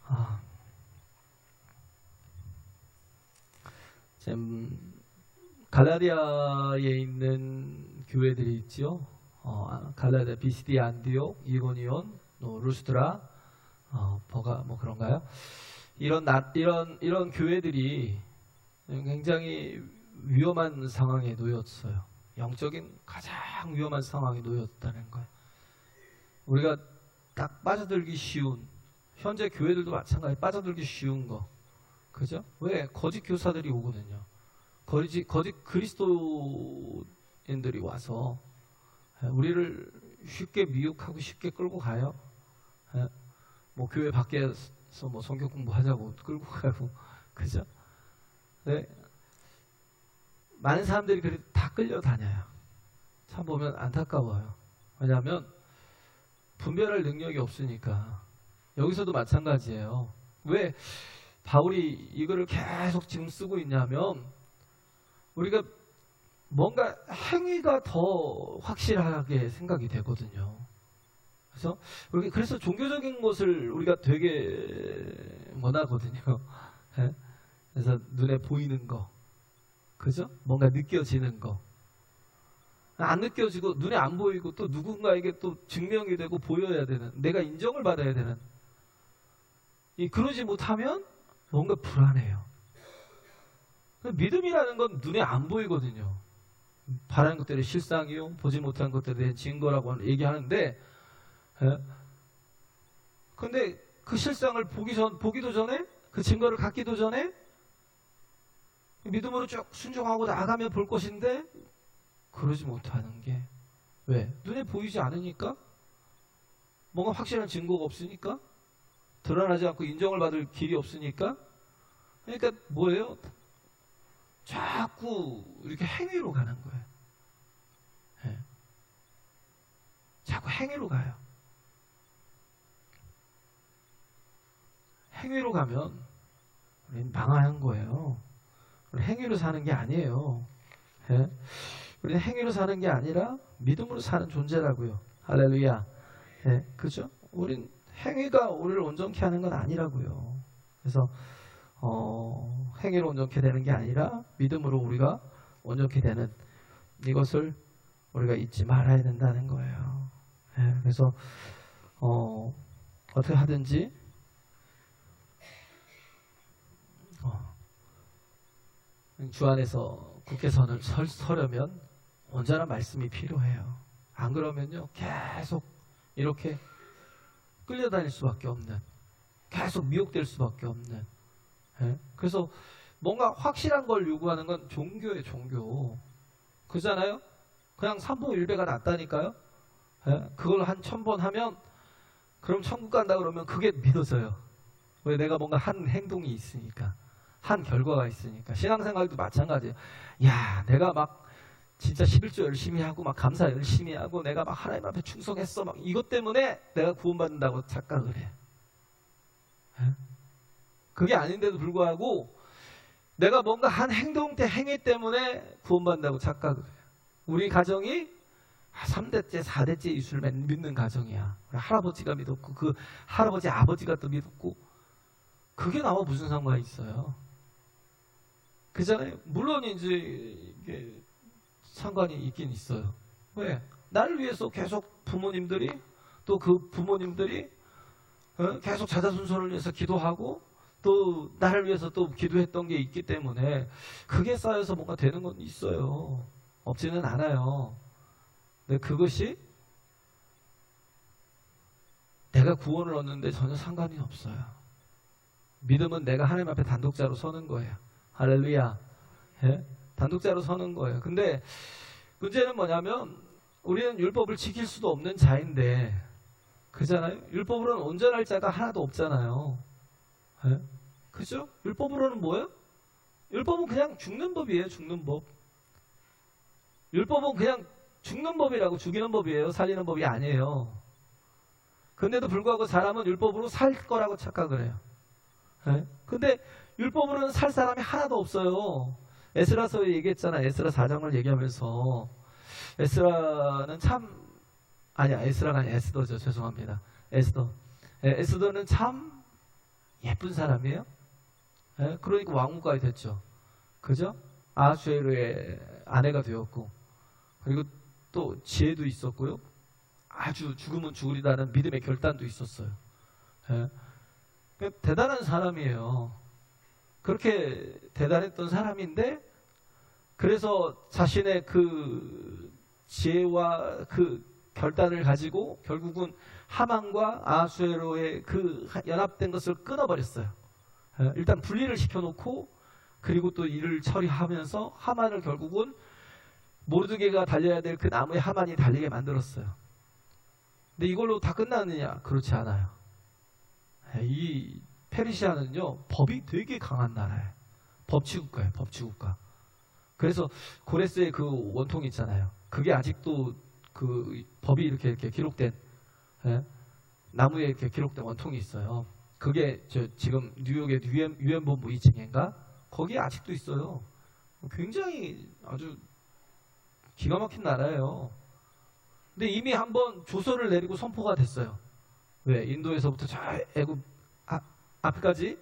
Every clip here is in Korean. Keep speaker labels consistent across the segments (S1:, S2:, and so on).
S1: 아, 지금 갈라디아에 있는 교회들이 있죠. 갈라디아, 비시디, 안디옥, 이고니온, 루스드라, 버가 뭐 그런가요? 이런 교회들이 굉장히 위험한 상황에 놓였어요. 영적인 가장 위험한 상황에 놓였다는 거예요. 우리가 딱 빠져들기 쉬운, 현재 교회들도 마찬가지 빠져들기 쉬운 거, 그죠? 왜? 거짓 교사들이 오거든요. 거짓 그리스도인들이 와서 우리를 쉽게 미혹하고 쉽게 끌고 가요. 뭐 교회 밖에서 뭐 성경 공부하자고 끌고 가고, 그죠? 네. 많은 사람들이 그래도 다 끌려다녀요. 참 보면 안타까워요. 왜냐하면 분별할 능력이 없으니까. 여기서도 마찬가지예요. 왜 바울이 이거를 계속 지금 쓰고 있냐면, 우리가 뭔가 행위가 더 확실하게 생각이 되거든요. 그래서 종교적인 것을 우리가 되게 원하거든요. 그래서 눈에 보이는 거, 그죠? 뭔가 느껴지는 거. 안 느껴지고 눈에 안 보이고 또 누군가에게 또 증명이 되고 보여야 되는, 내가 인정을 받아야 되는, 그러지 못하면 뭔가 불안해요. 믿음이라는 건 눈에 안 보이거든요. 바라는 것들이 실상이요, 보지 못한 것들에 대한 증거라고 얘기하는데, 근데 그 실상을 보기도 전에, 그 증거를 갖기도 전에 믿음으로 쭉 순종하고 나가면 볼 것인데, 그러지 못하는 게 왜? 눈에 보이지 않으니까? 뭔가 확실한 증거가 없으니까? 드러나지 않고 인정을 받을 길이 없으니까? 그러니까 뭐예요? 자꾸 이렇게 행위로 가는 거예요. 자꾸 행위로 가요. 행위로 가면 우리는 망하는 거예요. 우리 행위로 사는 게 아니에요. 우리는 행위로 사는 게 아니라 믿음으로 사는 존재라고요. 할렐루야. 그죠? 우린 행위가 우리를 온전케 하는 건 아니라고요. 그래서 행위로 온전케 되는 게 아니라 믿음으로 우리가 온전케 되는, 이것을 우리가 잊지 말아야 된다는 거예요. 그래서 어떻게 하든지 주 안에서 국회선을 서려면 온전한 말씀이 필요해요. 안 그러면요, 계속 이렇게 끌려다닐 수밖에 없는, 계속 미혹될 수밖에 없는. 그래서 뭔가 확실한 걸 요구하는 건 종교예요, 종교. 그잖아요? 그냥 삼보일배가 낫다니까요? 그걸 한 1000번 하면, 그럼 천국 간다 그러면 그게 믿어져요. 왜? 내가 뭔가 한 행동이 있으니까, 한 결과가 있으니까. 신앙생활도 마찬가지예요. 야, 내가 막 진짜 11조 열심히 하고 막 감사 열심히 하고 내가 막 하나님 앞에 충성했어, 막 이것 때문에 내가 구원받는다고 착각을 해. 그게 아닌데도 불구하고 내가 뭔가 한 행동 때 행위 때문에 구원받는다고 착각을 해요. 우리 가정이 3대째 4대째 예수를 믿는 가정이야. 할아버지가 믿었고 그 할아버지 아버지가 또 믿었고, 그게 나와 무슨 상관이 있어요? 그잖아요. 물론 이제 이게 상관이 있긴 있어요. 왜? 나를 위해서 계속 부모님들이, 또 그 부모님들이 계속 자자손손을 위해서 기도하고, 또 나를 위해서 또 기도했던 게 있기 때문에 그게 쌓여서 뭔가 되는 건 있어요. 없지는 않아요. 근데 그것이 내가 구원을 얻는데 전혀 상관이 없어요. 믿음은 내가 하나님 앞에 단독자로 서는 거예요. 할렐루야. 단독자로 서는 거예요. 근데 문제는 뭐냐면, 우리는 율법을 지킬 수도 없는 자인데, 그잖아요? 율법으로는 온전할 자가 하나도 없잖아요. 그죠? 율법으로는 뭐예요? 율법은 그냥 죽는 법이에요. 죽는 법. 율법은 그냥 죽는 법이라고, 죽이는 법이에요. 살리는 법이 아니에요. 근데도 불구하고 사람은 율법으로 살 거라고 착각을 해요. 근데 율법으로는 살 사람이 하나도 없어요. 에스라서에 얘기했잖아. 에스라 4장을 얘기하면서, 에스라는 참, 아니야, 에스라가 아니야, 에스더죠. 죄송합니다. 에스더. 에스더는 참 예쁜 사람이에요. 예? 그러니까 왕후까지 됐죠. 그죠? 아하수에로의 아내가 되었고, 그리고 또 지혜도 있었고요. 아주 죽으면 죽으리라는 믿음의 결단도 있었어요. 예? 그러니까 대단한 사람이에요. 그렇게 대단했던 사람인데, 그래서 자신의 그 지혜와 그 결단을 가지고 결국은 하만과 아하수에로의 그 연합된 것을 끊어버렸어요. 일단 분리를 시켜놓고, 그리고 또 일을 처리하면서 하만을 결국은 모르드게가 달려야 될 그 나무에 하만이 달리게 만들었어요. 근데 이걸로 다 끝났느냐? 그렇지 않아요. 이 페르시아는요, 법이 되게 강한 나라예요. 법치국가예요, 법치국가. 그래서 고레스의 그 원통이 있잖아요. 그게 아직도 그 법이 이렇게 기록된, 나무에 이렇게 기록된 원통이 있어요. 그게 지금 뉴욕의 유엔 본부 2층인가? 거기에 아직도 있어요. 굉장히 아주 기가 막힌 나라예요. 근데 이미 한번 조서를 내리고 선포가 됐어요. 왜? 인도에서부터 저 애굽 앞까지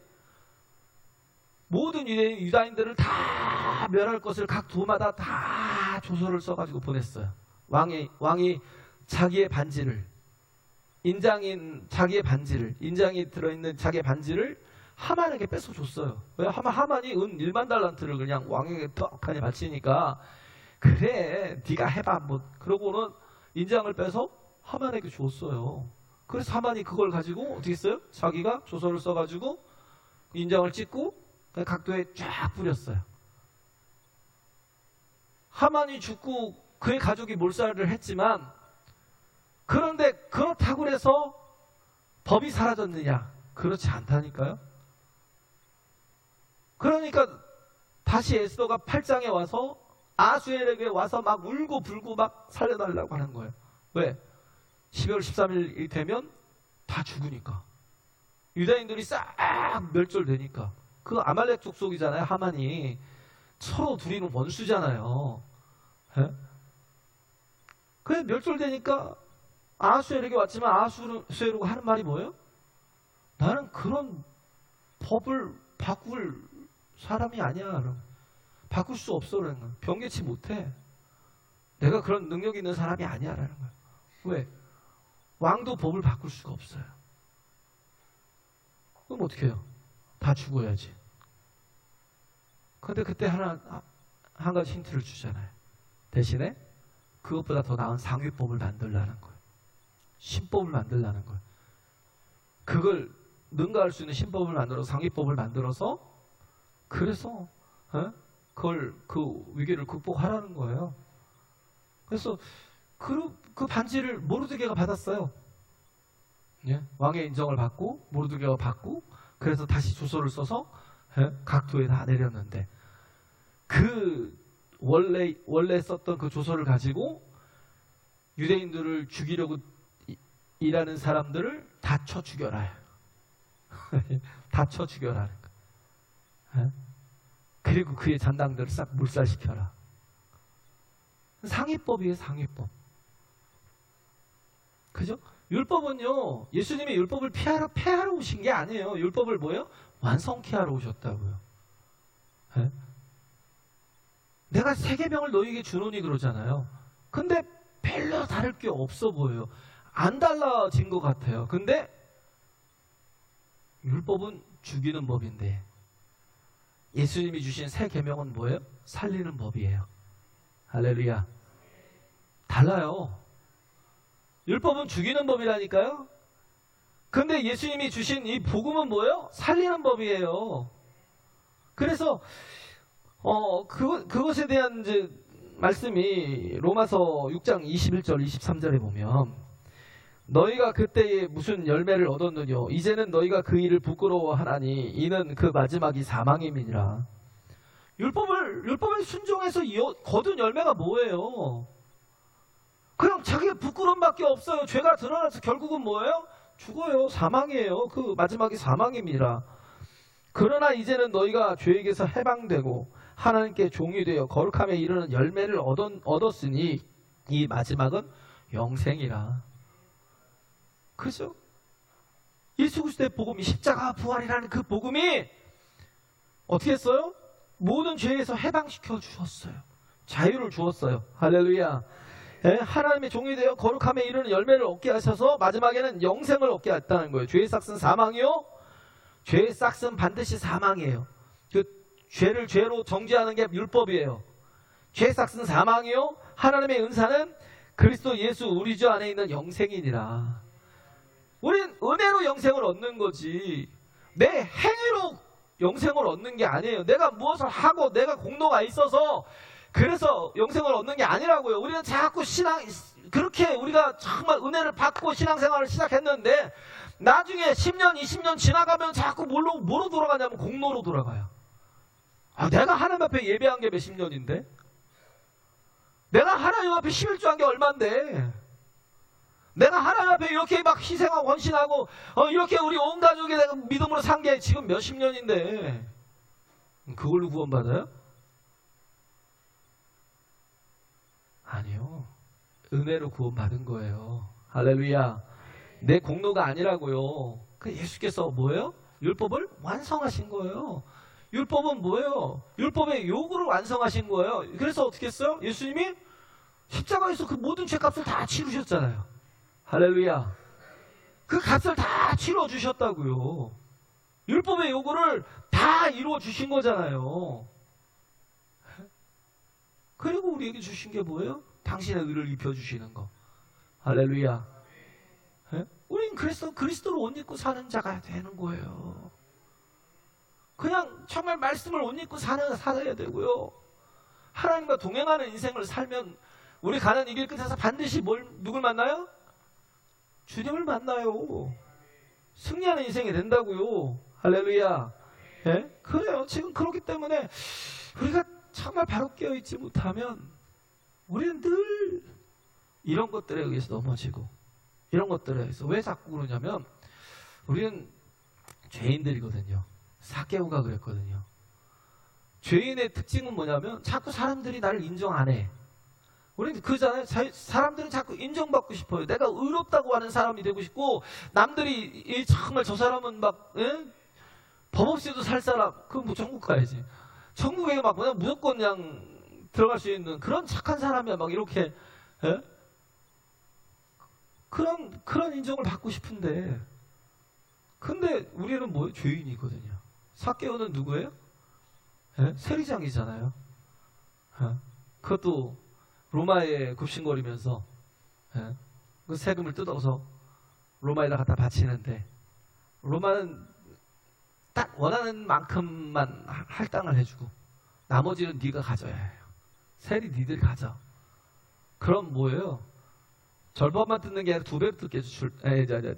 S1: 모든 유다인들을 다 멸할 것을 각 도마다 다 조서를 써가지고 보냈어요. 왕이 자기의 반지를, 인장이 들어있는 자기의 반지를 하만에게 뺏어 줬어요. 왜? 하만이 은 1만 달란트를 그냥 왕에게 떡하니 바치니까, 그래 네가 해봐 뭐, 그러고는 인장을 빼서 하만에게 줬어요. 그래서 하만이 그걸 가지고 어떻게 했어요? 자기가 조서를 써가지고 인장을 찍고 각도에 쫙 뿌렸어요. 하만이 죽고 그의 가족이 몰살을 했지만, 그런데 그렇다고 해서 법이 사라졌느냐? 그렇지 않다니까요. 그러니까 다시 에스더가 8장에 와서 아하수에로에게 와서 막 울고 불고 막 살려달라고 하는 거예요. 왜? 12월 13일이 되면 다 죽으니까. 유다인들이 싹 멸절되니까. 그 아말렉 족속이잖아요, 하만이. 서로 둘이는 원수잖아요. 예? 그래 멸절되니까 아하수에로에게 왔지만, 아하수에로가 하는 말이 뭐예요? 나는 그런 법을 바꿀 사람이 아니야. 바꿀 수 없어. 라는 거야. 변개치 못해. 내가 그런 능력 있는 사람이 아니야. 라는 거야. 왜? 왕도 법을 바꿀 수가 없어요. 그럼 어떻게 해요? 다 죽어야지. 근데 그때 한 가지 힌트를 주잖아요. 대신에 그것보다 더 나은 상위법을 만들라는 거예요. 신법을 만들라는 거예요. 그걸 능가할 수 있는 신법을 만들어서, 상위법을 만들어서, 그래서 그걸, 그 위기를 극복하라는 거예요. 그래서 그 반지를 모르드게가 받았어요. 예? 왕의 인정을 받고 모르드게가 받고, 그래서 다시 조서를 써서 각도에 다 내렸는데, 그 원래 썼던 그 조서를 가지고 유대인들을 죽이려고 일하는 사람들을 다 쳐 죽여라. 다 쳐 죽여라는 거. 그리고 그의 잔당들을 싹 물살시켜라. 상위법이에요, 상위법. 그죠? 율법은요, 예수님이 율법을 폐하러 오신 게 아니에요. 율법을 뭐예요? 완성케 하러 오셨다고요. 네? 내가 세계명을 너희에게 주노니 그러잖아요. 근데 별로 다를 게 없어 보여요. 안 달라진 것 같아요. 근데 율법은 죽이는 법인데, 예수님이 주신 새 계명은 뭐예요? 살리는 법이에요. 할렐루야. 달라요. 율법은 죽이는 법이라니까요. 근데 예수님이 주신 이 복음은 뭐예요? 살리는 법이에요. 그래서 그것에 대한 이제 말씀이 로마서 6장 21절 23절에 보면, 너희가 그때에 무슨 열매를 얻었느뇨? 이제는 너희가 그 일을 부끄러워하나니 이는 그 마지막이 사망임이니라. 율법에 순종해서 거둔 열매가 뭐예요? 그냥 자기의 부끄러움밖에 없어요. 죄가 드러나서 결국은 뭐예요? 죽어요. 사망이에요. 그 마지막이 사망임이라. 그러나 이제는 너희가 죄에게서 해방되고 하나님께 종이 되어 거룩함에 이르는 열매를 얻었으니 이 마지막은 영생이라. 그죠? 예수 그리스도의 복음이 십자가 부활이라는 그 복음이 어떻게 했어요? 모든 죄에서 해방시켜 주셨어요. 자유를 주었어요. 할렐루야. 예? 하나님의 종이 되어 거룩함에 이르는 열매를 얻게 하셔서 마지막에는 영생을 얻게 했다는 거예요. 죄의 싹은 사망이요. 죄의 싹은 반드시 사망이에요. 그 죄를 죄로 정죄하는 게 율법이에요. 죄의 싹은 사망이요. 하나님의 은사는 그리스도 예수 우리 주 안에 있는 영생이니라. 우린 은혜로 영생을 얻는 거지 내 행위로 영생을 얻는 게 아니에요. 내가 무엇을 하고 내가 공로가 있어서 그래서 영생을 얻는 게 아니라고요. 우리는 자꾸 그렇게 우리가 정말 은혜를 받고 신앙생활을 시작했는데 나중에 10년, 20년 지나가면 자꾸 뭐로 돌아가냐면 공로로 돌아가요. 내가 하나님 앞에 예배한 게 몇십 년인데? 내가 하나님 앞에 11조 한 게 얼만데? 내가 하나님 앞에 이렇게 막 희생하고 헌신하고 이렇게 우리 온 가족이 내가 믿음으로 산 게 지금 몇십 년인데 그걸로 구원받아요? 아니요. 은혜로 구원받은 거예요. 할렐루야. 내 공로가 아니라고요. 그 예수께서 뭐예요? 율법을 완성하신 거예요. 율법은 뭐예요? 율법의 요구를 완성하신 거예요. 그래서 어떻게 했어요? 예수님이 십자가에서 그 모든 죄값을 다 치르셨잖아요. 할렐루야. 그 값을 다 치러주셨다고요. 율법의 요구를 다 이루어주신 거잖아요. 그리고 우리에게 주신 게 뭐예요? 당신의 의를 입혀주시는 거. 할렐루야. 우린 그리스도를 옷 입고 사는 자가 되는 거예요. 그냥 정말 말씀을 옷 입고 살아야 되고요. 하나님과 동행하는 인생을 살면 우리 가는 이 길 끝에서 반드시 누굴 만나요? 주님을 만나요. 승리하는 인생이 된다고요. 할렐루야. 예? 그래요. 지금 그렇기 때문에 우리가 정말 바로 깨어있지 못하면 우리는 늘 이런 것들에 의해서 넘어지고 이런 것들에 의해서 왜 자꾸 그러냐면 우리는 죄인들이거든요. 사개오가 그랬거든요. 죄인의 특징은 뭐냐면 자꾸 사람들이 나를 인정 안 해. 우리는 그잖아요. 사람들은 자꾸 인정받고 싶어요. 내가 의롭다고 하는 사람이 되고 싶고 남들이 정말 저 사람은 막 법 없이도 살 사람 그럼 뭐 천국 가야지. 천국에 막 그냥 무조건 그냥 들어갈 수 있는 그런 착한 사람이야 막 이렇게 그런 인정을 받고 싶은데 근데 우리는 뭐예요? 죄인이거든요. 삭개오는 누구예요? 세리장이잖아요. 그것도 로마에 굽신거리면서 그 세금을 뜯어서 로마에다 갖다 바치는데 로마는 딱 원하는 만큼만 할당을 해주고 나머지는 네가 가져야 해요. 세리 니들 가져. 그럼 뭐예요? 절반만 뜯는 게 아니라 두 배로 뜯겠죠.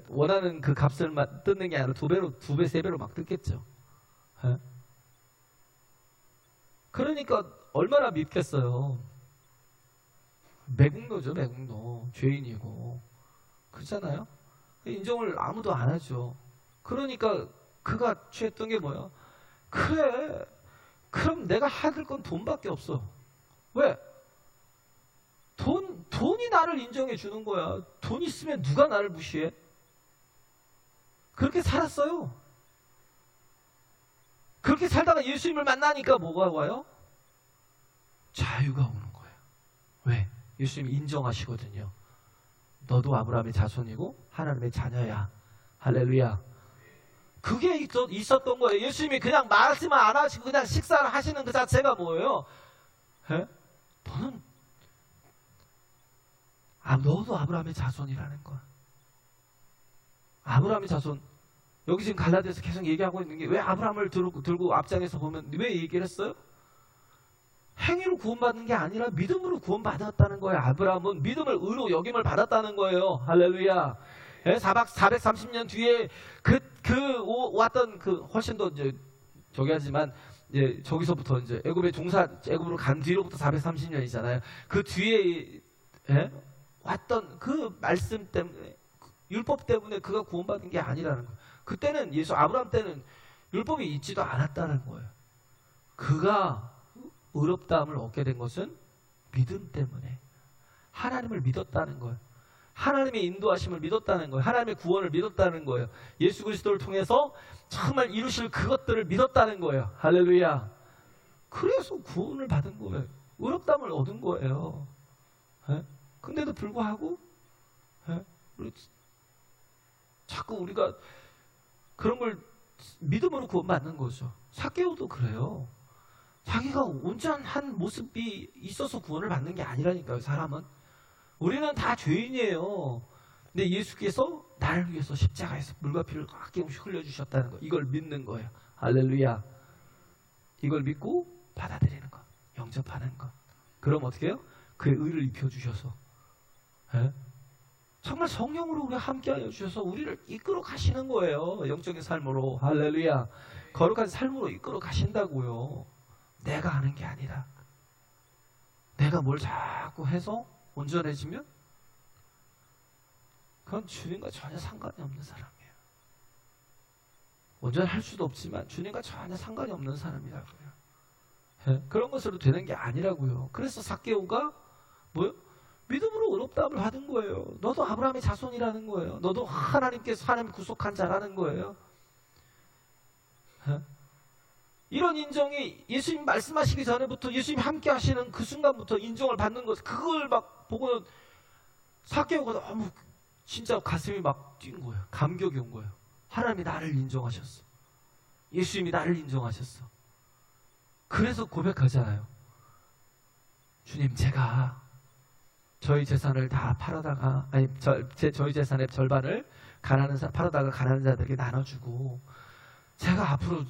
S1: 원하는 그 값을 뜯는 게 아니라 두 배, 세 배로 막 뜯겠죠. 그러니까 얼마나 밉겠어요. 매국노죠, 매국노. 죄인이고. 그렇잖아요? 인정을 아무도 안 하죠. 그러니까 그가 취했던 게 뭐야? 그래. 그럼 내가 받을 건 돈밖에 없어. 왜? 돈이 나를 인정해 주는 거야. 돈 있으면 누가 나를 무시해? 그렇게 살았어요. 그렇게 살다가 예수님을 만나니까 뭐가 와요? 자유가 오는 거예요. 왜? 예수님이 인정하시거든요. 너도 아브라함의 자손이고 하나님의 자녀야. 할렐루야. 그게 있었던 거예요. 예수님이 그냥 말씀을 안 하시고 그냥 식사를 하시는 그 자체가 뭐예요? 너도 아브라함의 자손이라는 거야. 아브라함의 자손. 여기 지금 갈라디아서 계속 얘기하고 있는 게 왜 아브라함을 들고 앞장에서 보면 왜 얘기를 했어요? 행위로 구원받는 게 아니라 믿음으로 구원받았다는 거예요. 아브라함은 믿음을 의로 여김을 받았다는 거예요. 할렐루야. 430년 뒤에 왔던 훨씬 더 이제 저기 하지만 이제 저기서부터 이제 애굽으로 간 뒤로부터 430년이잖아요. 그 뒤에 왔던 그 말씀 때문에 율법 때문에 그가 구원받은 게 아니라는 거예요. 그때는 아브라함 때는 율법이 있지도 않았다는 거예요. 그가 의롭다함을 얻게 된 것은 믿음 때문에 하나님을 믿었다는 거예요. 하나님의 인도하심을 믿었다는 거예요. 하나님의 구원을 믿었다는 거예요. 예수 그리스도를 통해서 정말 이루실 그것들을 믿었다는 거예요. 할렐루야. 그래서 구원을 받은 거예요. 의롭다함을 얻은 거예요. 예? 근데도 불구하고 예? 자꾸 우리가 그런 걸 믿음으로 구원받는 거죠. 삭개오도 그래요. 자기가 온전한 모습이 있어서 구원을 받는 게 아니라니까요. 사람은. 우리는 다 죄인이에요. 근데 예수께서 나를 위해서 십자가에서 물과 피를 아낌없이 흘려주셨다는 거, 이걸 믿는 거예요. 할렐루야. 이걸 믿고 받아들이는 것, 영접하는 것. 그럼 어떻게 해요? 그의 의를 입혀주셔서 예? 정말 성령으로 우리와 함께하여 주셔서 우리를 이끌어 가시는 거예요. 영적인 삶으로. 할렐루야. 거룩한 삶으로 이끌어 가신다고요. 내가 하는 게 아니라 내가 뭘 자꾸 해서 온전해지면 그건 주님과 전혀 상관이 없는 사람이에요. 온전할 수도 없지만 주님과 전혀 상관이 없는 사람이라고요. 예? 그런 것으로 되는 게 아니라고요. 그래서 삭개오가 뭐요? 믿음으로 의롭다함을 받은 거예요. 너도 아브라함의 자손이라는 거예요. 너도 하나님께서 하나님 구속한 자라는 거예요. 예? 이런 인정이 예수님 말씀하시기 전에부터 예수님 함께 하시는 그 순간부터 인정을 받는 것, 그걸 막 보고는 삭개오가 너무 진짜 가슴이 막 뛴 거예요. 감격이 온 거예요. 하나님이 나를 인정하셨어. 예수님이 나를 인정하셨어. 그래서 고백하잖아요. 주님, 제가 저희 재산을 다 팔아다가, 아니 저희 재산의 절반을 팔아다가 가난한 자들에게 나눠주고, 제가 앞으로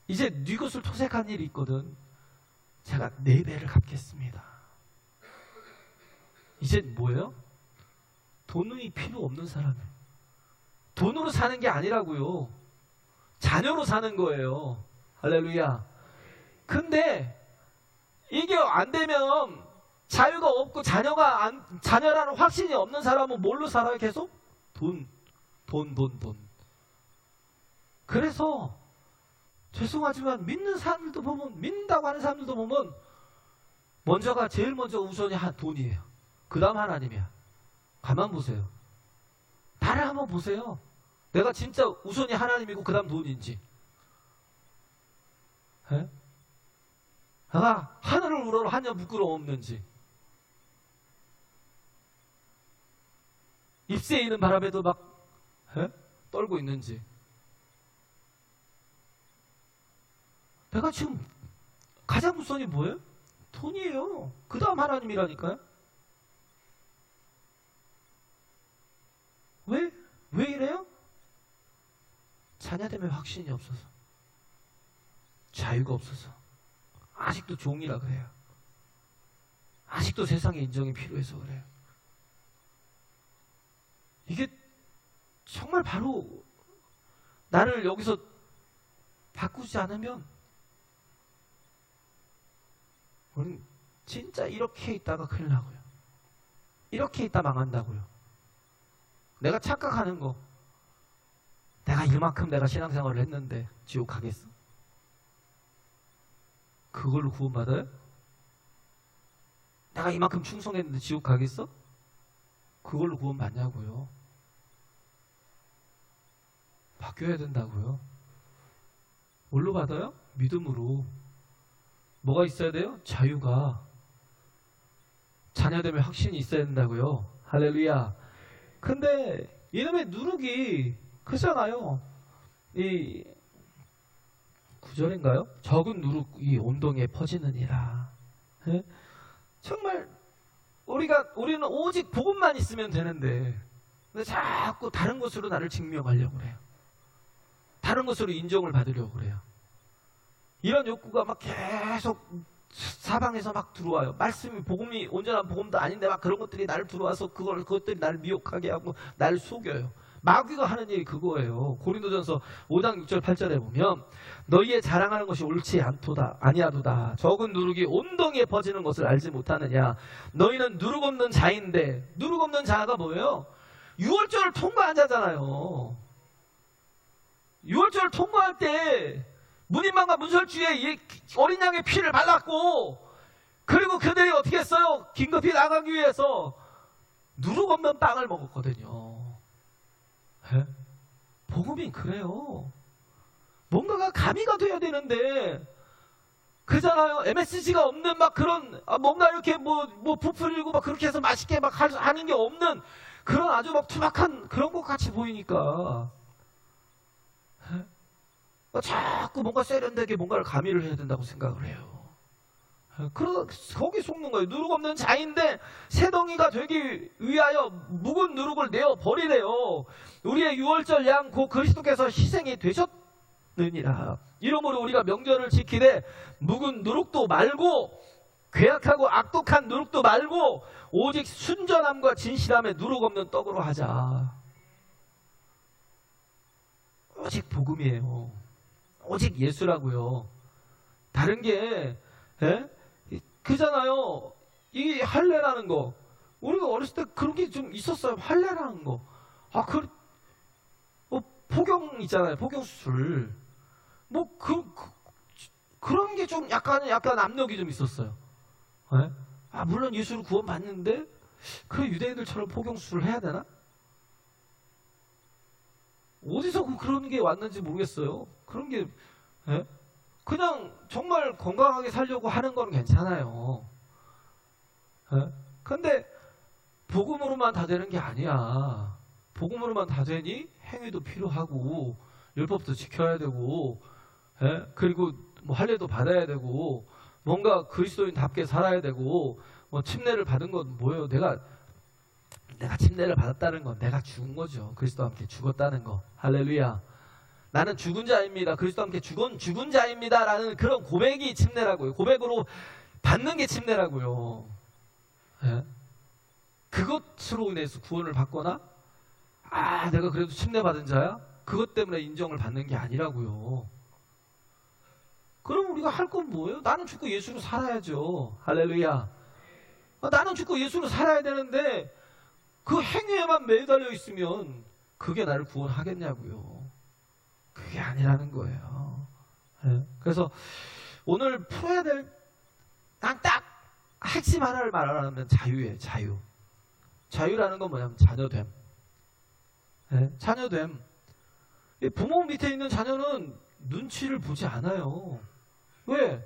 S1: 이제 네 것을 토색한 일이 있거든. 제가 4배를 갚겠습니다. 이제 뭐예요? 돈이 필요 없는 사람이에요. 돈으로 사는 게 아니라고요. 자녀로 사는 거예요. 할렐루야. 근데 이게 안 되면 자유가 없고 자녀라는 확신이 없는 사람은 뭘로 살아요? 계속? 돈. 그래서 죄송하지만 믿는 사람들도 보면, 믿는다고 하는 사람들도 보면 제일 먼저 우선이 돈이에요. 그 다음 하나님이야. 가만 보세요. 나를 한번 보세요. 내가 진짜 우선이 하나님이고 그 다음 돈인지. 에? 내가 하늘을 우러러 한여 부끄러움 없는지. 입새에 있는 바람에도 막 떨고 있는지. 내가 지금 가장 우선이 뭐예요? 돈이에요. 그 다음 하나님이라니까요. 왜 이래요? 자녀됨의 확신이 없어서, 자유가 없어서, 아직도 종이라 그래요. 아직도 세상의 인정이 필요해서 그래요. 이게 정말 바로 나를 여기서 바꾸지 않으면 우리는 진짜 이렇게 있다가 큰일 나고요. 이렇게 있다 망한다고요. 내가 착각하는 거, 내가 이만큼 내가 신앙생활을 했는데 지옥 가겠어? 그걸로 구원받아요? 내가 이만큼 충성했는데 지옥 가겠어? 그걸로 구원받냐고요. 바뀌어야 된다고요. 뭘로 받아요? 믿음으로. 뭐가 있어야 돼요? 자유가. 자녀됨의 확신이 있어야 된다고요. 할렐루야. 근데 이놈의 누룩이 크잖아요. 이 9절인가요? 적은 누룩이 온 동에 퍼지느니라. 예? 정말 우리는 오직 복음만 있으면 되는데, 근데 자꾸 다른 것으로 나를 증명하려고 그래요. 다른 것으로 인정을 받으려고 그래요. 이런 욕구가 막 계속 사방에서 막 들어와요. 말씀이 복음이 온전한 복음도 아닌데 막 그런 것들이 나를 들어와서 그것들이 나를 미혹하게 하고 나를 속여요. 마귀가 하는 일이 그거예요. 고린도전서 5장 6절 8절에 보면 너희의 자랑하는 것이 옳지 아니하도다. 적은 누룩이 온덩이에 퍼지는 것을 알지 못하느냐. 너희는 누룩 없는 자인데, 누룩 없는 자가 뭐예요? 6월절을 통과한 자잖아요. 6월절을 통과할 때 문인방과 문설주에 어린 양의 피를 발랐고, 그리고 그들이 어떻게 했어요? 긴급히 나가기 위해서 누룩 없는 빵을 먹었거든요. 예? 복음이 그래요. 뭔가가 가미가 돼야 되는데, 그잖아요. MSG가 없는 막 그런, 뭔가 이렇게 뭐 부풀리고 막 그렇게 해서 맛있게 막 하는 게 없는 그런 아주 막 투박한 그런 것 같이 보이니까. 자꾸 뭔가 세련되게 뭔가를 가미를 해야 된다고 생각을 해요. 거기 속는 거예요. 누룩 없는 자인데 새덩이가 되기 위하여 묵은 누룩을 내어 버리래요. 우리의 유월절 양 곧 그리스도께서 희생이 되셨느니라. 이러므로 우리가 명절을 지키되 묵은 누룩도 말고 괴악하고 악독한 누룩도 말고 오직 순전함과 진실함에 누룩 없는 떡으로 하자. 오직 복음이에요. 오직 예수라고요. 다른 게 그잖아요. 이 할례라는 거, 우리가 어렸을 때 그런 게 좀 있었어요. 할례라는 거. 포경 있잖아요. 포경 수술. 그런 게 좀 약간 압력이 좀 있었어요. 물론 예수를 구원받는데 그 유대인들처럼 포경 수술을 해야 되나? 어디서 그런 게 왔는지 모르겠어요. 그런 게 그냥 정말 건강하게 살려고 하는 건 괜찮아요. 근데 복음으로만 다 되는 게 아니야. 복음으로만 다 되니 행위도 필요하고 율법도 지켜야 되고 그리고 뭐 할례도 받아야 되고 뭔가 그리스도인답게 살아야 되고 뭐 침례를 받은 건 뭐예요? 내가 침례를 받았다는 건 내가 죽은 거죠. 그리스도와 함께 죽었다는 거. 할렐루야. 나는 죽은 자입니다. 그리스도와 함께 죽은 자입니다. 라는 그런 고백이 침례라고요. 고백으로 받는 게 침례라고요. 그것으로 인해서 구원을 받거나 내가 그래도 침례 받은 자야? 그것 때문에 인정을 받는 게 아니라고요. 그럼 우리가 할 건 뭐예요? 나는 죽고 예수로 살아야죠. 할렐루야. 나는 죽고 예수로 살아야 되는데 그 행위에만 매달려 있으면 그게 나를 구원하겠냐고요. 그게 아니라는 거예요. 그래서 오늘 풀어야 될 딱 핵심 하나를 말하면 자유예요. 자유. 자유라는 건 뭐냐면 자녀됨. 자녀됨. 부모 밑에 있는 자녀는 눈치를 보지 않아요. 왜?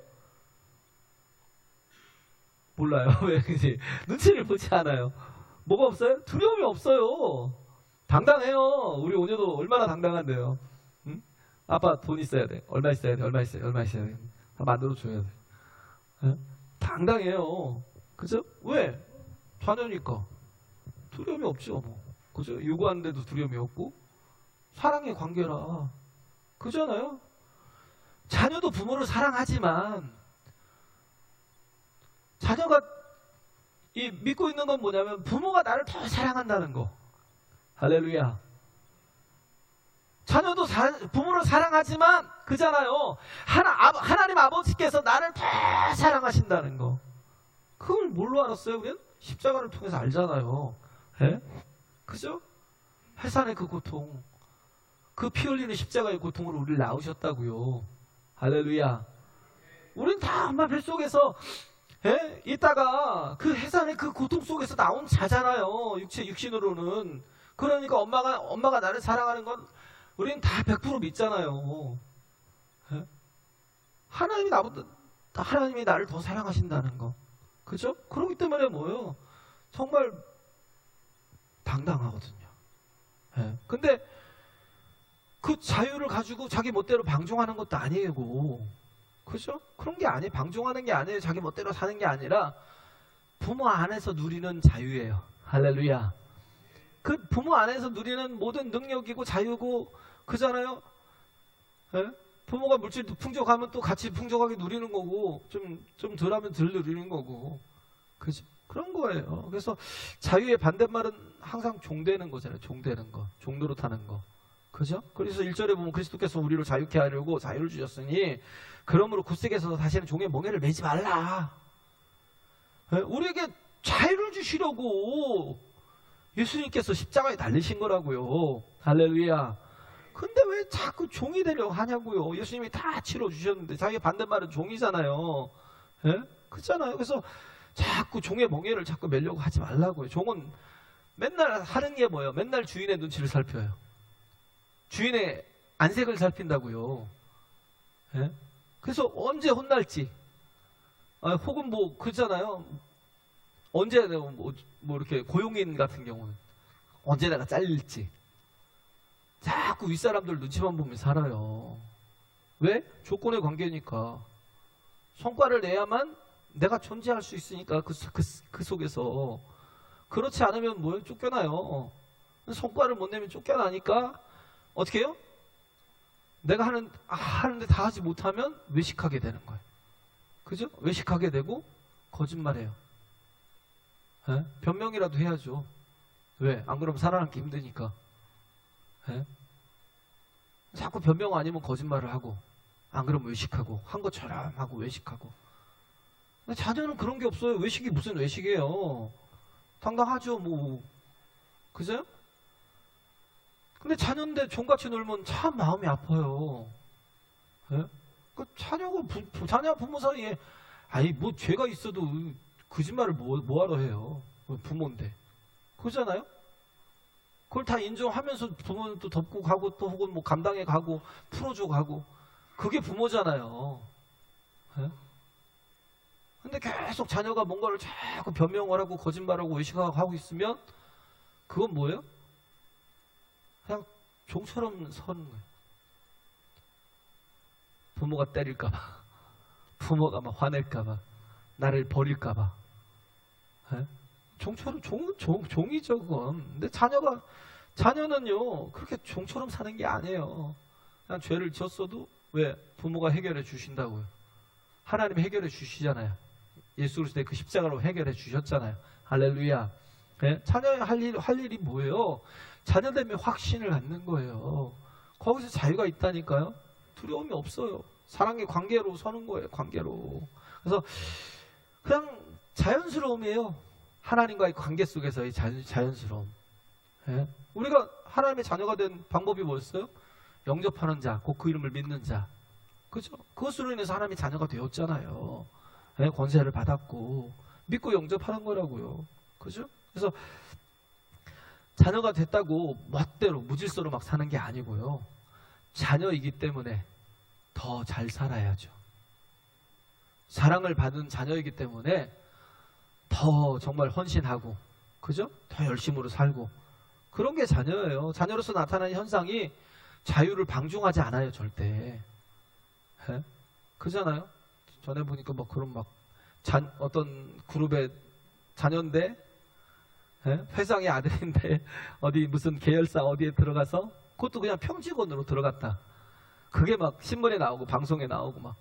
S1: 몰라요. 왜? 눈치를 보지 않아요. 뭐가 없어요? 두려움이 없어요. 당당해요. 우리 오녀도 얼마나 당당한데요. 응? 아빠 돈 있어야 돼. 얼마 있어야 돼. 얼마 있어야 돼. 다 만들어줘야 돼. 당당해요. 그죠? 왜? 자녀니까. 두려움이 없죠. 그죠? 요구하는데도 두려움이 없고. 사랑의 관계라. 그잖아요? 자녀도 부모를 사랑하지만 자녀가 믿고 있는 건 뭐냐면 부모가 나를 더 사랑한다는 거. 할렐루야. 자녀도 부모를 사랑하지만 그잖아요. 하나님 아버지께서 나를 더 사랑하신다는 거. 그걸 뭘로 알았어요? 우리는 십자가를 통해서 알잖아요. 그죠? 해산의 그 고통, 그 피 흘리는 십자가의 고통으로 우리를 낳으셨다고요. 할렐루야. 우린 다 엄마 뱃속에서 있다가 그 해산의 그 고통 속에서 나온 자잖아요. 육신으로는. 그러니까 엄마가 나를 사랑하는 건 우리는 다 100% 믿잖아요. 하나님이 나를 더 사랑하신다는 거. 그죠? 그렇기 때문에 뭐예요? 정말 당당하거든요. 근데 그 자유를 가지고 자기 멋대로 방종하는 것도 아니고, 그죠? 그런 게 아니에요. 방종하는 게 아니에요. 자기 멋대로 사는 게 아니라 부모 안에서 누리는 자유예요. 할렐루야. 그 부모 안에서 누리는 모든 능력이고 자유고 그잖아요. 부모가 물질도 풍족하면 또 같이 풍족하게 누리는 거고 좀 덜하면 덜 누리는 거고. 그죠? 그런 거예요. 그래서 자유의 반대말은 항상 종되는 거잖아요. 종되는 거. 종노릇 하는 거. 그죠? 그래서 1절에 보면 그리스도께서 우리를 자유케 하려고 자유를 주셨으니 그러므로 굳세게서 다시는 종의 멍에를 매지 말라. 우리에게 자유를 주시려고 예수님께서 십자가에 달리신 거라고요. 할렐루야. 근데 왜 자꾸 종이 되려고 하냐고요. 예수님이 다 치러주셨는데 자기 반대말은 종이잖아요. 그렇잖아요. 그래서 자꾸 종의 멍에를 자꾸 매려고 하지 말라고요. 종은 맨날 하는 게 뭐예요? 맨날 주인의 눈치를 살펴요. 주인의 안색을 살핀다고요. 예? 그래서 언제 혼날지, 혹은 뭐 그렇잖아요. 언제 뭐 이렇게 고용인 같은 경우는 언제 내가 잘릴지 자꾸 윗사람들 눈치만 보면 살아요. 왜? 조건의 관계니까. 성과를 내야만 내가 존재할 수 있으니까 그 속에서. 그렇지 않으면 뭐예요? 쫓겨나요. 성과를 못 내면 쫓겨나니까 어떻게 해요? 내가 하는데 다 하지 못하면 외식하게 되는 거예요. 그죠? 외식하게 되고 거짓말해요. 에? 변명이라도 해야죠. 왜? 안 그러면 살아남기 힘드니까. 에? 자꾸 변명 아니면 거짓말을 하고, 안 그러면 외식하고, 한 것처럼 하고 외식하고. 근데 자녀는 그런 게 없어요. 외식이 무슨 외식이에요? 당당하죠, 뭐. 그죠? 근데 자녀인데 종같이 놀면 참 마음이 아파요. 예? 그 자녀와 부모 사이에, 뭐 죄가 있어도 거짓말을 뭐하러 해요? 부모인데. 그러잖아요? 그걸 다 인정하면서 부모는 또 덮고 가고 또 혹은 뭐 감당해 가고 풀어줘 가고. 그게 부모잖아요. 예? 근데 계속 자녀가 뭔가를 자꾸 변명을 하고 거짓말하고 외식하고 하고 있으면 그건 뭐예요? 그냥 종처럼 서는 거예요. 부모가 때릴까봐, 부모가 막 화낼까봐, 나를 버릴까봐. 종처럼 종이죠 그건. 근데 자녀는요 그렇게 종처럼 사는 게 아니에요. 그냥 죄를 지었어도 왜? 부모가 해결해 주신다고요. 하나님 해결해 주시잖아요. 예수 그리스도의 그 십자가로 해결해 주셨잖아요. 할렐루야. 네? 자녀의 할 일이 뭐예요? 자녀 되면 확신을 갖는 거예요. 거기서 자유가 있다니까요. 두려움이 없어요. 사랑의 관계로 서는 거예요. 관계로. 그래서 그냥 자연스러움이에요. 하나님과의 관계 속에서의 자연스러움. 네? 우리가 하나님의 자녀가 된 방법이 뭐였어요? 영접하는 자, 곧 그 이름을 믿는 자. 그죠? 그것으로 인해서 하나님의 자녀가 되었잖아요. 네? 권세를 받았고 믿고 영접하는 거라고요. 그죠? 그래서 자녀가 됐다고 멋대로 무질서로 막 사는 게 아니고요. 자녀이기 때문에 더 잘 살아야죠. 사랑을 받은 자녀이기 때문에 더 정말 헌신하고, 그죠? 더 열심으로 살고. 그런 게 자녀예요. 자녀로서 나타나는 현상이 자유를 방종하지 않아요, 절대. 예? 그잖아요? 전에 보니까 뭐 그런 어떤 그룹의 자녀인데, 예? 회장의 아들인데, 어디 무슨 계열사 어디에 들어가서, 그것도 그냥 평직원으로 들어갔다. 그게 막 신문에 나오고, 방송에 나오고 막.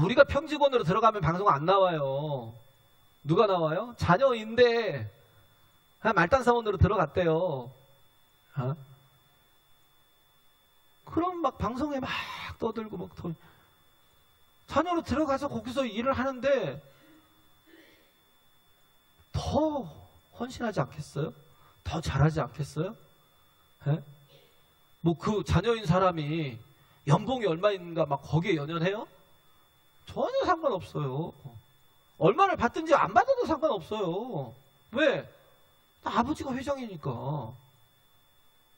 S1: 우리가 평직원으로 들어가면 방송 안 나와요. 누가 나와요? 자녀인데, 그냥 말단사원으로 들어갔대요. 그럼 막 방송에 막 떠들고 막 자녀로 들어가서 거기서 일을 하는데 더 헌신하지 않겠어요? 더 잘하지 않겠어요? 뭐 그 자녀인 사람이 연봉이 얼마인가 막 거기에 연연해요? 전혀 상관없어요. 얼마를 받든지 안 받아도 상관없어요. 왜? 아버지가 회장이니까.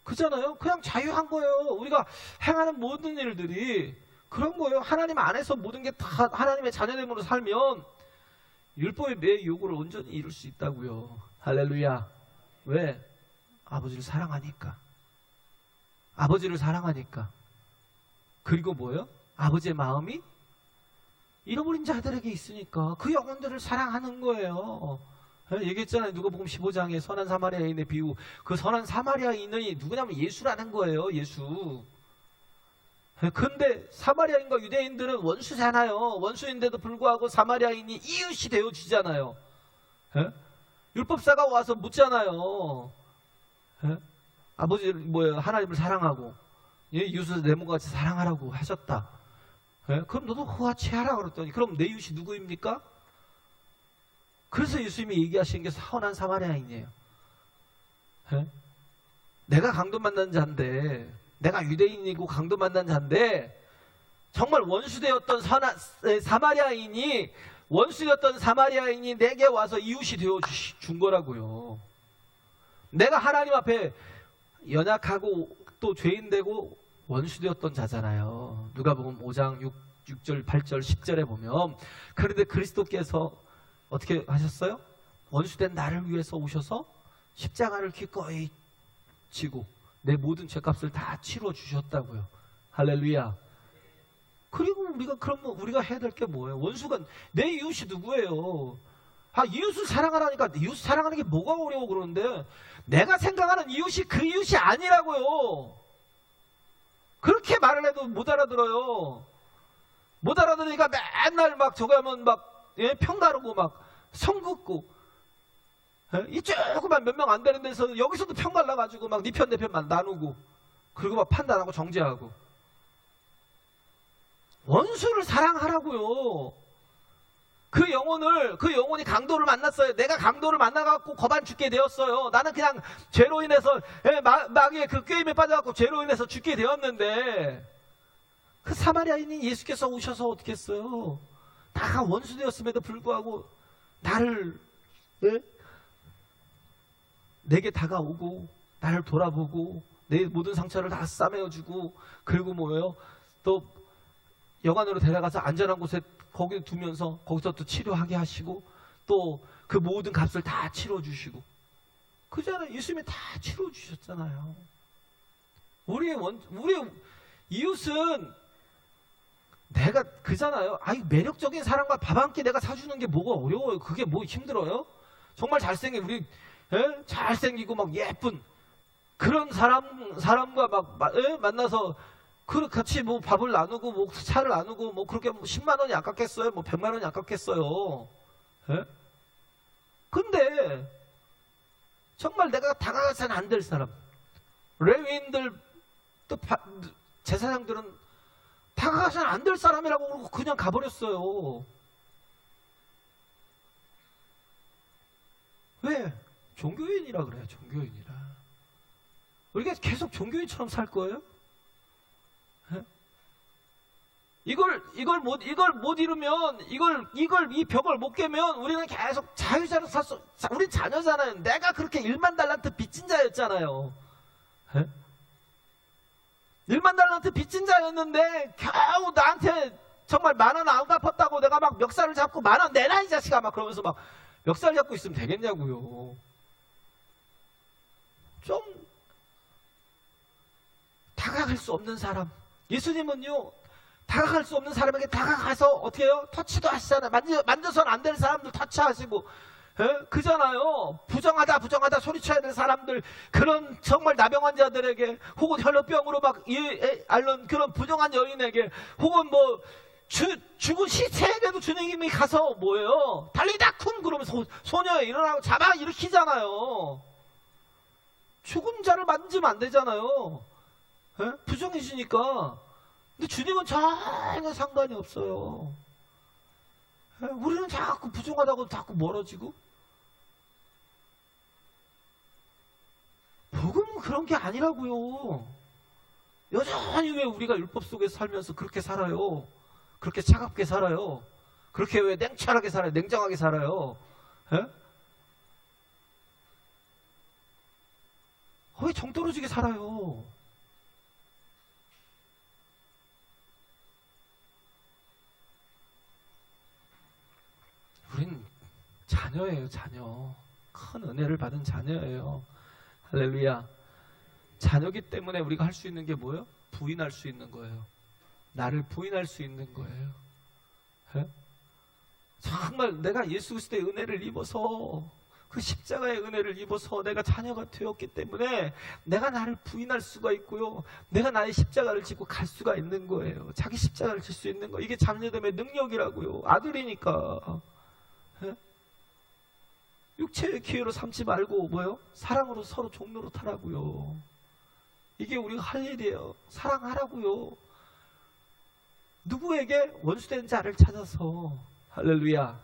S1: 그잖아요? 그냥 자유한 거예요. 우리가 행하는 모든 일들이 그런 거예요. 하나님 안에서 모든 게 다 하나님의 자녀됨으로 살면 율법의 매 요구를 온전히 이룰 수 있다고요. 할렐루야. 왜? 아버지를 사랑하니까. 아버지를 사랑하니까. 그리고 뭐예요? 아버지의 마음이 잃어버린 자들에게 있으니까 그 영혼들을 사랑하는 거예요. 얘기했잖아요. 누가복음 15장에 선한 사마리아인의 비유. 그 선한 사마리아인이 누구냐면 예수라는 거예요. 예수. 근데 사마리아인과 유대인들은 원수잖아요. 원수인데도 불구하고 사마리아인이 이웃이 되어지잖아요. 율법사가 와서 묻잖아요. 아버지 하나님을 사랑하고 이웃을 내 몸과 같이 사랑하라고 하셨다. 그럼 너도 그와 같이 하라 그랬더니 그럼 내 이웃이 누구입니까? 그래서 예수님이 얘기하신 게 선한 사마리아인이에요. 내가 강도 만난 자인데, 내가 유대인이고 강도 만난 자인데, 정말 원수되었던 원수였던 사마리아인이 내게 와서 이웃이 되어 준 거라고요. 내가 하나님 앞에 연약하고 또 죄인되고 원수되었던 자잖아요. 누가복음 5장 6절 8절 10절에 보면, 그런데 그리스도께서 어떻게 하셨어요? 원수된 나를 위해서 오셔서 십자가를 기꺼이 지고 내 모든 죄값을 다 치러 주셨다고요. 할렐루야. 그리고 그러면 우리가 해야 될 게 뭐예요? 원수가 내 이웃이 누구예요? 이웃을 사랑하라니까. 이웃 사랑하는 게 뭐가 어려워 그러는데, 내가 생각하는 이웃이 그 이웃이 아니라고요. 그렇게 말을 해도 못 알아들어요. 못 알아들으니까 맨날 막 저거 하면 막 평가르고 막 성긋고, 이 조그만 몇 명 안 되는 데서 여기서도 평 갈라가지고 막 네 편 내 편만 나누고, 그리고 막 판단하고 정죄하고. 원수를 사랑하라고요. 그 영혼이 강도를 만났어요. 내가 강도를 만나갖고 거반 죽게 되었어요. 나는 그냥 죄로 인해서 마귀의 그 게임에 빠져갖고 죄로 인해서 죽게 되었는데, 그 사마리아인이 예수께서 오셔서 어떻게 했어요? 다 원수 되었음에도 불구하고 나를 내게 다가오고 나를 돌아보고 내 모든 상처를 다 싸매어주고, 그리고 뭐예요? 또 여관으로 데려가서 안전한 곳에 거기 두면서 거기서 또 치료하게 하시고, 또 그 모든 값을 다 치러주시고. 그잖아요. 예수님이 다 치러주셨잖아요. 우리의 이웃은 내가 그잖아요. 매력적인 사람과 밥 한 끼 내가 사주는 게 뭐가 어려워요? 그게 뭐 힘들어요? 정말 잘생긴 잘생기고 막 예쁜 그런 사람과 막 만나서 같이 뭐 밥을 나누고 뭐 차를 나누고 뭐 그렇게 10만 원이 아깝겠어요? 뭐 100만 원이 아깝겠어요? 근데 정말 내가 다가가서는 안 될 사람, 레위인들 또 제사장들은 다가가서는 안 될 사람이라고 그러고 그냥 가버렸어요. 왜? 종교인이라 그래요. 종교인이라. 우리가 계속 종교인처럼 살 거예요? 이걸 못 이루면, 이 벽을 못 깨면 우리는 계속 자유자로 우린 자녀잖아요. 내가 그렇게 1만 달란트 빚진 자였잖아요. 1만 달란트 빚진 자였는데 겨우 나한테 정말 10,000원 안 갚았다고 내가 막 멱살을 잡고 10,000원 내놔 이 자식아 막 그러면서 막 멱살 잡고 있으면 되겠냐고요. 좀 다가갈 수 없는 사람, 예수님은요 다가갈 수 없는 사람에게 다가가서 어떻게 해요? 터치도 하시잖아요. 만져서는 안 될 사람들 터치하시고, 그잖아요. 부정하다 소리쳐야 될 사람들, 그런 정말 나병 환자들에게, 혹은 혈루병으로 막 앓는 그런 부정한 여인에게, 혹은 뭐 죽은 시체에게도 주님이 가서 뭐예요? 달리다 쿵 그러면서 소녀에 일어나고 잡아 일으키잖아요. 죽은 자를 만지면 안 되잖아요. 부정해지니까. 근데 주님은 전혀 상관이 없어요. 우리는 자꾸 부정하다고 자꾸 멀어지고. 복음은 그런 게 아니라고요. 여전히 왜 우리가 율법 속에서 살면서 그렇게 살아요? 그렇게 차갑게 살아요? 그렇게 왜 냉철하게 살아요? 냉정하게 살아요? 왜 정떨어지게 살아요? 우린 자녀예요, 자녀. 큰 은혜를 받은 자녀예요. 할렐루야. 자녀기 때문에 우리가 할 수 있는 게 뭐예요? 부인할 수 있는 거예요. 나를 부인할 수 있는 거예요. 정말 내가 예수 그리스도의 은혜를 입어서, 그 십자가의 은혜를 입어서 내가 자녀가 되었기 때문에 내가 나를 부인할 수가 있고요. 내가 나의 십자가를 지고 갈 수가 있는 거예요. 자기 십자가를 질 수 있는 거. 이게 자녀됨의 능력이라고요. 아들이니까. 육체의 기회로 삼지 말고 뭐요? 사랑으로 서로 종로로 타라고요. 이게 우리가 할 일이에요. 사랑하라고요. 누구에게? 원수된 자를 찾아서. 할렐루야.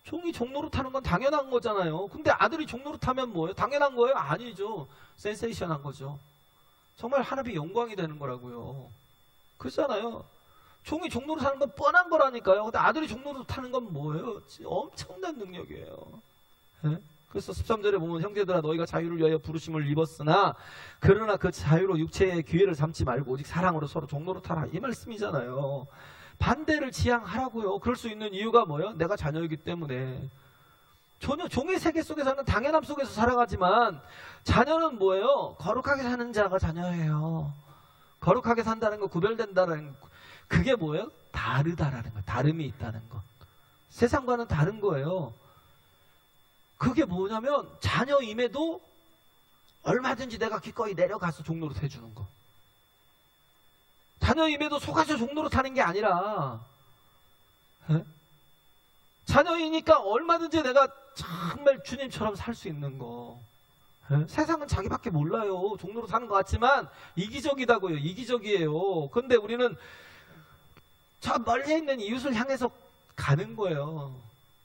S1: 종이 종로로 타는 건 당연한 거잖아요. 근데 아들이 종로로 타면 뭐예요? 당연한 거예요? 아니죠. 센세이션한 거죠. 정말 하나님의 영광이 되는 거라고요. 그렇잖아요. 종이 종로로 타는 건 뻔한 거라니까요. 근데 아들이 종로로 타는 건 뭐예요? 엄청난 능력이에요. 그래서 13절에 보면 형제들아 너희가 자유를 위하여 부르심을 입었으나 그러나 그 자유로 육체의 기회를 삼지 말고 오직 사랑으로 서로 종노릇하라 이 말씀이잖아요. 반대를 지향하라고요. 그럴 수 있는 이유가 뭐예요? 내가 자녀이기 때문에. 전혀 종의 세계 속에서는 당연함 속에서 살아가지만 자녀는 뭐예요? 거룩하게 사는 자가 자녀예요. 거룩하게 산다는 거, 구별된다는 거, 그게 뭐예요? 다르다라는 거, 다름이 있다는 거. 세상과는 다른 거예요. 그게 뭐냐면 자녀임에도 얼마든지 내가 기꺼이 내려가서 종노릇 해주는 거. 자녀임에도 속아서 종노릇 하는 게 아니라 에? 자녀이니까 얼마든지 내가 정말 주님처럼 살 수 있는 거. 에? 세상은 자기밖에 몰라요. 종노릇 하는 것 같지만 이기적이다고요. 이기적이에요. 그런데 우리는 저 멀리 있는 이웃을 향해서 가는 거예요.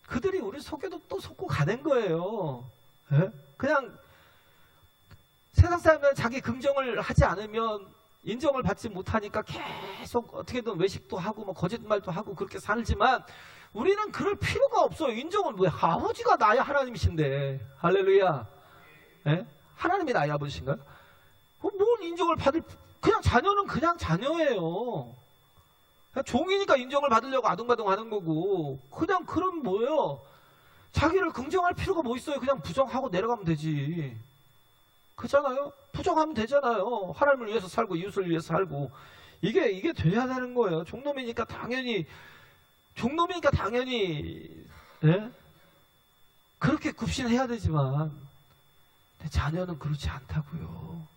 S1: 그들이 우리 속여도 또 속고 가는 거예요. 에? 그냥 세상 사람들은 자기 긍정을 하지 않으면 인정을 받지 못하니까 계속 어떻게든 외식도 하고 뭐 거짓말도 하고 그렇게 살지만 우리는 그럴 필요가 없어요. 인정은 왜? 아버지가 나의 하나님이신데. 할렐루야. 에? 하나님이 나의 아버지신가요? 뭘 인정을 받을, 그냥 자녀는 그냥 자녀예요. 그냥 종이니까 인정을 받으려고 아둥바둥 하는 거고, 그냥 그럼 뭐예요? 자기를 긍정할 필요가 뭐 있어요? 그냥 부정하고 내려가면 되지. 그렇잖아요? 부정하면 되잖아요. 하나님을 위해서 살고 이웃을 위해서 살고 이게 돼야 되는 거예요. 종놈이니까 당연히 예? 그렇게 굽신해야 되지만 내 자녀는 그렇지 않다고요.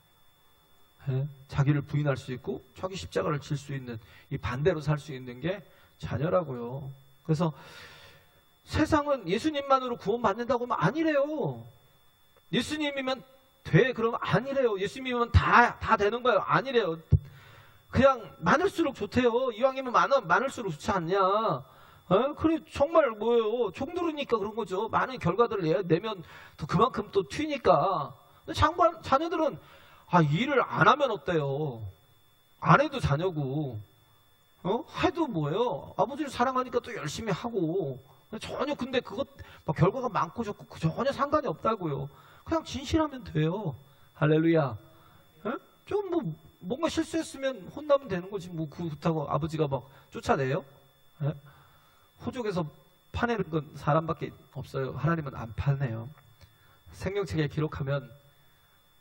S1: 예? 자기를 부인할 수 있고 자기 십자가를 질 수 있는 이 반대로 살 수 있는 게 자녀라고요. 그래서 세상은 예수님만으로 구원받는다고 하면 아니래요. 예수님이면 돼 그러면 아니래요. 예수님이면 다 되는 거예요. 아니래요. 그냥 많을수록 좋대요. 이왕이면 많을수록 좋지 않냐. 그래 정말 뭐예요. 종들으니까 그런 거죠. 많은 결과들을 내면 또 그만큼 또 튀니까. 자녀들은 일을 안 하면 어때요? 안 해도 자녀고 해도 뭐예요? 아버지를 사랑하니까 또 열심히 하고 전혀 근데 그것 막 결과가 많고 적고 전혀 상관이 없다고요. 그냥 진실하면 돼요. 할렐루야. 좀 뭔가 실수했으면 혼나면 되는 거지. 뭐 그렇다고 아버지가 막 쫓아내요? 에? 호족에서 파내는 건 사람밖에 없어요. 하나님은 안 파내요. 생명책에 기록하면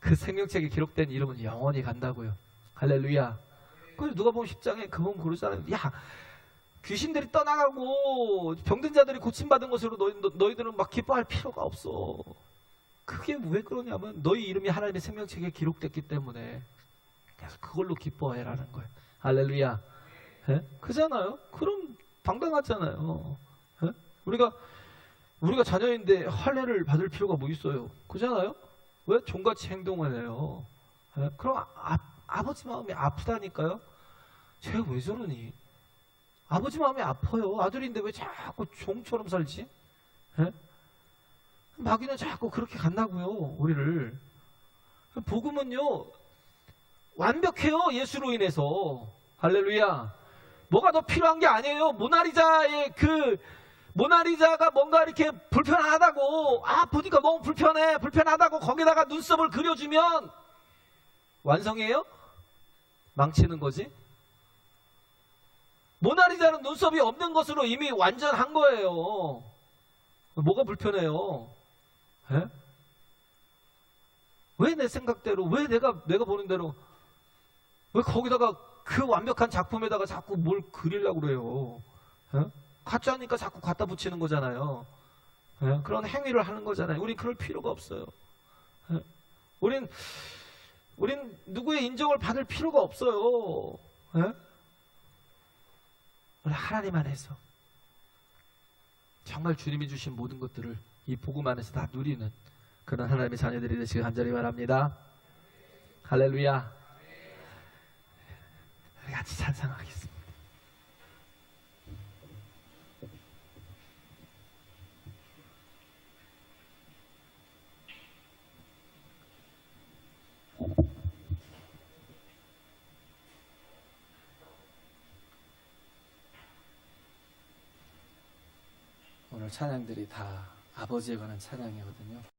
S1: 그 생명책에 기록된 이름은 영원히 간다고요. 할렐루야. 그래서 누가 보면 10장에 그분 그러잖아요. 야, 귀신들이 떠나가고 병든 자들이 고침받은 것으로 너희들은 막 기뻐할 필요가 없어. 그게 왜 그러냐면 너희 이름이 하나님의 생명책에 기록됐기 때문에 그래서 그걸로 기뻐해라는 거예요. 할렐루야. 예? 그잖아요. 그럼 당당하잖아요. 예? 우리가 자녀인데 할례를 받을 필요가 뭐 있어요? 그잖아요. 왜 종같이 행동을 해요? 예? 그럼 아버지 마음이 아프다니까요. 쟤 왜 저러니? 아버지 마음이 아파요. 아들인데 왜 자꾸 종처럼 살지? 예? 마귀는 자꾸 그렇게 간다고요. 우리를. 복음은요 완벽해요. 예수로 인해서. 할렐루야. 뭐가 더 필요한 게 아니에요. 모나리자가 뭔가 이렇게 불편하다고 보니까 너무 불편하다고 거기다가 눈썹을 그려주면 완성이에요? 망치는 거지. 모나리자는 눈썹이 없는 것으로 이미 완전한 거예요. 뭐가 불편해요? 에? 왜 내 생각대로, 왜 내가 보는 대로, 왜 거기다가 그 완벽한 작품에다가 자꾸 뭘 그리려고 그래요? 에? 가짜니까 자꾸 갖다 붙이는 거잖아요. 에? 그런 행위를 하는 거잖아요. 우린 그럴 필요가 없어요. 에? 우린 누구의 인정을 받을 필요가 없어요. 에? 우리 하나님 안에서 정말 주님이 주신 모든 것들을 이 복음 안에서 다 누리는 그런 하나님의 자녀들이 되시길 간절히 바랍니다. 할렐루야. 우리 같이 찬양하겠습니다. 오늘 찬양들이 다 아버지에 관한 찬양이거든요.